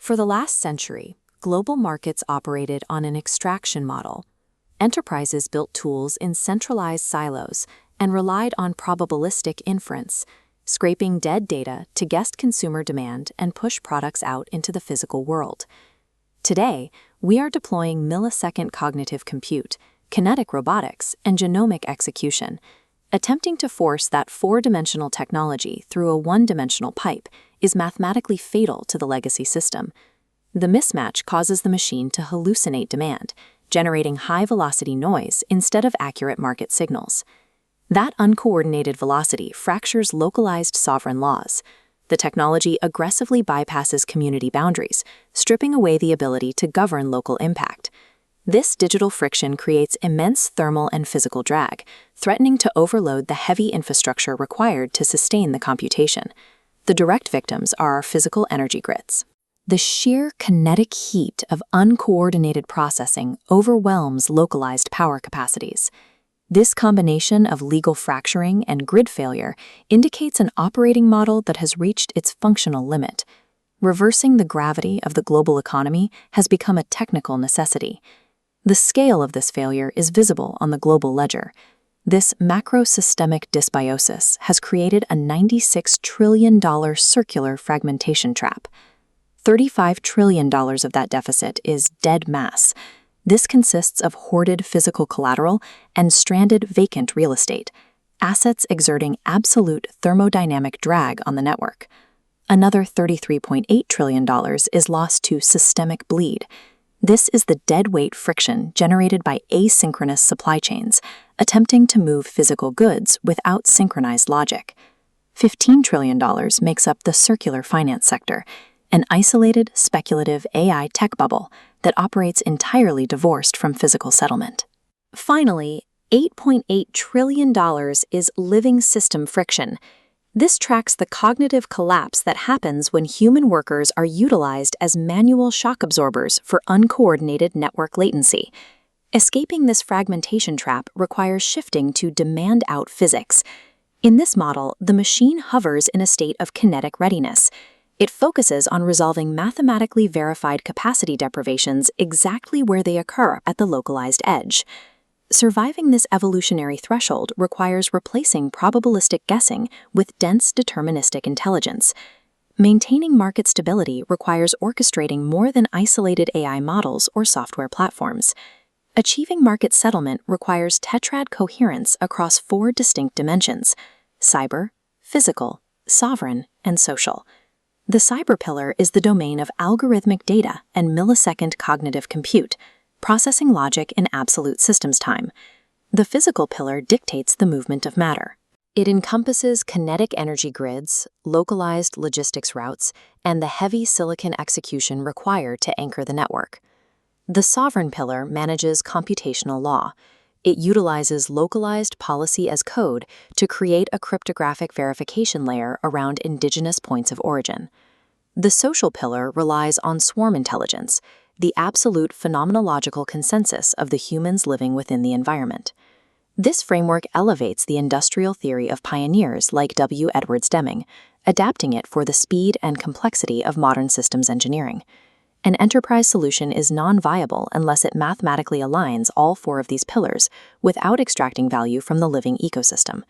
For the last century, global markets operated on an extraction model. Enterprises built tools in centralized silos and relied on probabilistic inference, scraping dead data to guess consumer demand and push products out into the physical world. Today, we are deploying millisecond cognitive compute, kinetic robotics, and genomic execution. Attempting to force that four-dimensional technology through a one-dimensional pipe is mathematically fatal to the legacy system. The mismatch causes the machine to hallucinate demand, generating high-velocity noise instead of accurate market signals. That uncoordinated velocity fractures localized sovereign laws. The technology aggressively bypasses community boundaries, stripping away the ability to govern local impact. This digital friction creates immense thermal and physical drag, threatening to overload the heavy infrastructure required to sustain the computation. The direct victims are our physical energy grids. The sheer kinetic heat of uncoordinated processing overwhelms localized power capacities. This combination of legal fracturing and grid failure indicates an operating model that has reached its functional limit. Reversing the gravity of the global economy has become a technical necessity. The scale of this failure is visible on the global ledger. This macro-systemic dysbiosis has created a $96 trillion circular fragmentation trap. $35 trillion of that deficit is dead mass. This consists of hoarded physical collateral and stranded vacant real estate, assets exerting absolute thermodynamic drag on the network. Another $33.8 trillion is lost to systemic bleed. This is the deadweight friction generated by asynchronous supply chains, attempting to move physical goods without synchronized logic. $15 trillion makes up the circular finance sector, an isolated, speculative AI tech bubble that operates entirely divorced from physical settlement. Finally, $8.8 trillion is living system friction. This tracks the cognitive collapse that happens when human workers are utilized as manual shock absorbers for uncoordinated network latency. Escaping this fragmentation trap requires shifting to demand-out physics. In this model, the machine hovers in a state of kinetic readiness. It focuses on resolving mathematically verified capacity deprivations exactly where they occur at the localized edge. Surviving this evolutionary threshold requires replacing probabilistic guessing with dense deterministic intelligence. Maintaining market stability requires orchestrating more than isolated AI models or software platforms. Achieving market settlement requires tetrad coherence across four distinct dimensions: cyber, physical, sovereign, and social. The cyber pillar is the domain of algorithmic data and millisecond cognitive compute, processing logic in absolute systems time. The physical pillar dictates the movement of matter. It encompasses kinetic energy grids, localized logistics routes, and the heavy silicon execution required to anchor the network. The sovereign pillar manages computational law. It utilizes localized policy as code to create a cryptographic verification layer around indigenous points of origin. The social pillar relies on swarm intelligence, the absolute phenomenological consensus of the humans living within the environment. This framework elevates the industrial theory of pioneers like W. Edwards Deming, adapting it for the speed and complexity of modern systems engineering. An enterprise solution is non-viable unless it mathematically aligns all four of these pillars without extracting value from the living ecosystem.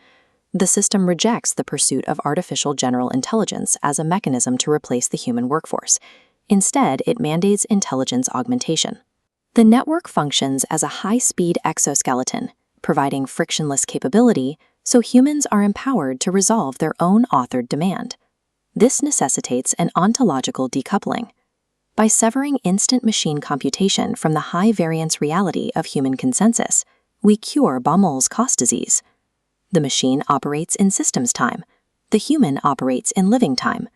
The system rejects the pursuit of artificial general intelligence as a mechanism to replace the human workforce. Instead, it mandates intelligence augmentation. The network functions as a high-speed exoskeleton, providing frictionless capability so humans are empowered to resolve their own authored demand. This necessitates an ontological decoupling. By severing instant machine computation from the high-variance reality of human consensus, we cure Baumol's cost disease. The machine operates in systems time. The human operates in living time.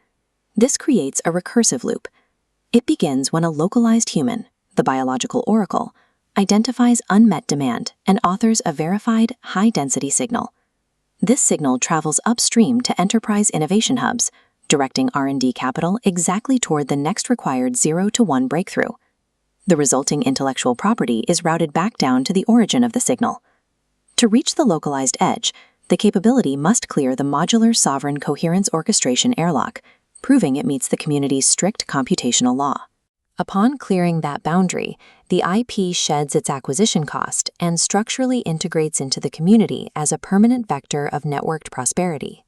This creates a recursive loop. It begins when a localized human, the biological oracle, identifies unmet demand and authors a verified, high-density signal. This signal travels upstream to enterprise innovation hubs, directing R&D capital exactly toward the next required 0 to 1 breakthrough. The resulting intellectual property is routed back down to the origin of the signal. To reach the localized edge, the capability must clear the modular sovereign coherence orchestration airlock, proving it meets the community's strict computational law. Upon clearing that boundary, the IP sheds its acquisition cost and structurally integrates into the community as a permanent vector of networked prosperity.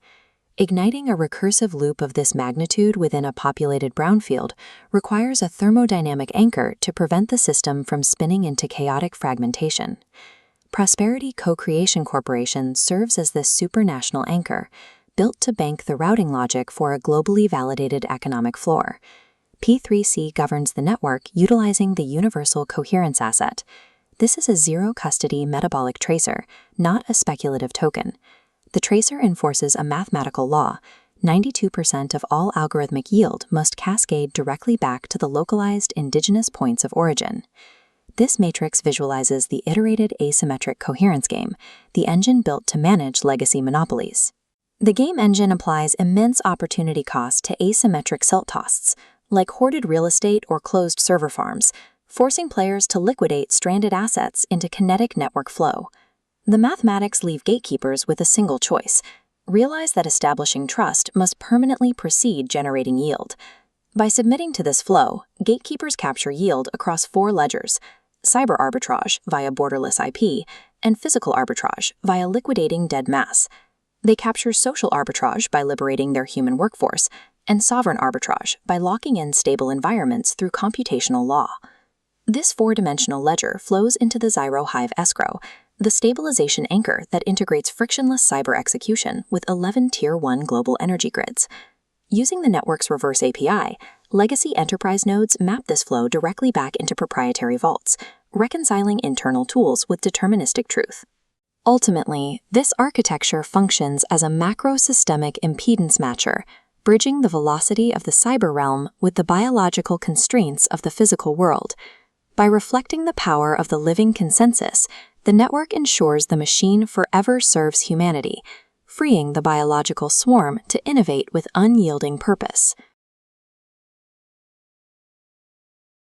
Igniting a recursive loop of this magnitude within a populated brownfield requires a thermodynamic anchor to prevent the system from spinning into chaotic fragmentation. Prosperity Co-Creation Corporation serves as this supranational anchor, built to bank the routing logic for a globally validated economic floor. P3C governs the network utilizing the Universal Coherence Asset. This is a zero-custody metabolic tracer, not a speculative token. The tracer enforces a mathematical law: 92% of all algorithmic yield must cascade directly back to the localized indigenous points of origin. This matrix visualizes the iterated asymmetric coherence game, the engine built to manage legacy monopolies. The game engine applies immense opportunity cost to asymmetric self-costs, like hoarded real estate or closed server farms, forcing players to liquidate stranded assets into kinetic network flow. The mathematics leave gatekeepers with a single choice: realize that establishing trust must permanently precede generating yield. By submitting to this flow, gatekeepers capture yield across 4 ledgers: cyber arbitrage via borderless IP, and physical arbitrage via liquidating dead mass. They capture social arbitrage by liberating their human workforce, and sovereign arbitrage by locking in stable environments through computational law. This 4-dimensional ledger flows into the Zyro Hive escrow, the stabilization anchor that integrates frictionless cyber execution with 11 Tier 1 global energy grids. Using the network's reverse API, legacy enterprise nodes map this flow directly back into proprietary vaults, reconciling internal tools with deterministic truth. Ultimately, this architecture functions as a macro-systemic impedance matcher, bridging the velocity of the cyber realm with the biological constraints of the physical world. By reflecting the power of the living consensus, the network ensures the machine forever serves humanity, freeing the biological swarm to innovate with unyielding purpose.